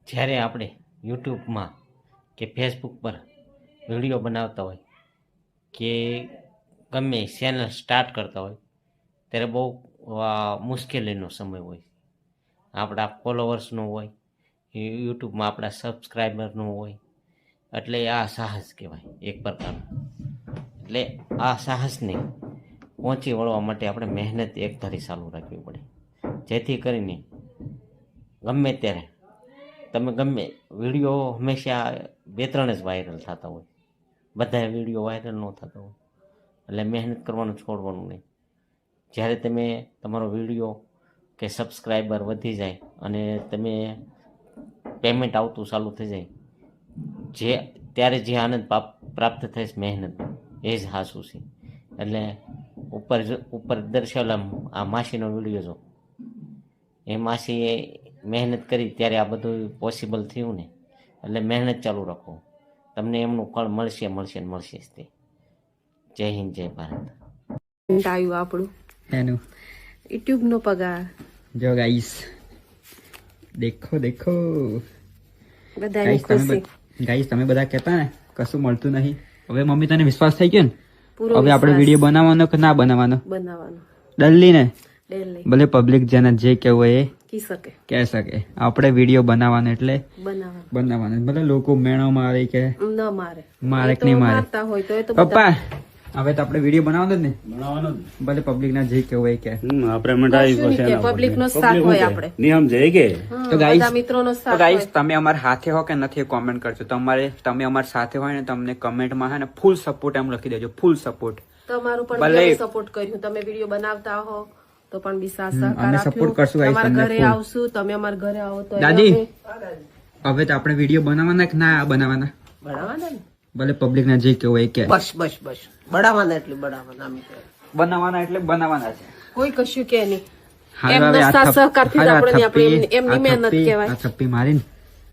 જ્યારે આપણે યુટ્યુબમાં કે ફેસબુક પર વિડીયો બનાવતા હોય કે ગમે ચેનલ સ્ટાર્ટ કરતા હોય ત્યારે બહુ મુશ્કેલીનો સમય હોય. આપણા ફોલોવર્સનો હોય, યુટ્યુબમાં આપણા સબસ્ક્રાઈબરનો હોય, એટલે આ સાહસ કહેવાય એક પ્રકારનું. એટલે આ સાહસને પહોંચી વળવા માટે આપણે મહેનત એક ધારી ચાલુ રાખવી પડે, જેથી કરીને ગમે ત્યારે તમે ગમે વિડીયો હંમેશા 2-3 જ વાયરલ થતા હોય, બધા વિડીયો વાયરલ ન થતા હોય. એટલે મહેનત કરવાનું છોડવાનું નહીં. જ્યારે તમે તમારો વિડીયો કે સબસ્ક્રાઈબર વધી જાય અને તમે પેમેન્ટ આવતું ચાલુ થઈ જાય, ત્યારે જે આનંદ પ્રાપ્ત થાય છે મહેનત, એ જ હાસું છે. એટલે ઉપર દર્શાવેલા આ માસીનો વિડીયો જો, એ માસીએ મહેનત કરી ત્યારે આ બધું પોસિબલ થયું ને. એટલે મહેનત ચાલુ રાખો, તમને એમનું ફળ મળશે મળશે ને મળશે જ તે. જય હિન્દ, જય ભારત. આવ્યું આપણું એનું યુટ્યુબ નો પગાર જો ગાઈસ, દેખો દેખો બધાની ખુશી. ગાઈસ તમે બધા કહેતા ને કશું મળતું નહીં, હવે મમ્મી તને વિશ્વાસ થઈ ગયો ને? પૂરો હવે આપણે વિડીયો બનાવવાનો કે ના બનાવવાનો? બનાવવાનું ડલ્લી ને ડેલી ભલે પબ્લિક જેને જે કહેવું હોય એ કી શકે કહી શકે. આપણે વિડીયો બનાવવાનો એટલે બનાવવાનું બનાવવાનો. ભલે લોકો મેણો મારે કે ન મારે મારે એ કે તો નહીં મારે, મારતા હોય તો એ તો પપ્પા હવે તો આપણે વિડીયો બનાવવાનો જ ને. બનાવવાનો ભલે પબ્લિક ના જે કહેવું હોય એ કે. આપણે મંડાવી પબ્લિક નો સાથ હોય આપણે નિયમ છે કે તો ગાઈસ, બધા મિત્રોનો તો સાથ ગાઈસ હોય. તમે અમારા સાથે હો કે નથી કોમેન્ટ કરજો. તમે અમારા સાથે હોય ને તમને કમેન્ટમાં હે ને ફૂલ સપોર્ટ એમ લખી દેજો, ફૂલ સપોર્ટ. તમારું પણ ભલે- ઘણું સપોર્ટ કર્યું. તમે વિડીયો બનાવતા હો તો પણ વિશ્વાસ સહકાર અમે આપ્યું. support કરશું guys તમારા તમને ઘરે full. આવશું, તમે અમારા ઘરે આવો તો દાદી અમે હવે તો આપણે વિડીયો બનાવવાના કે ના બનાવવાના? બનાવવાના ને. ભલે પબ્લિક ના જે કહેવું હોય એ કે. બસ બસ બસ બડાવાના એટલે બડાવાના અમે તો. બનાવવાના એટલે બનાવવાના છે. કોઈ કશું કે નહીં. હાલો એમનો હવે આ સાથ થપ- સહકારથી જ હાલો આ આપણે થપ્પી- એમની આ મહેનત થપ્પી- કહેવાય. આ થપ્પી મારીને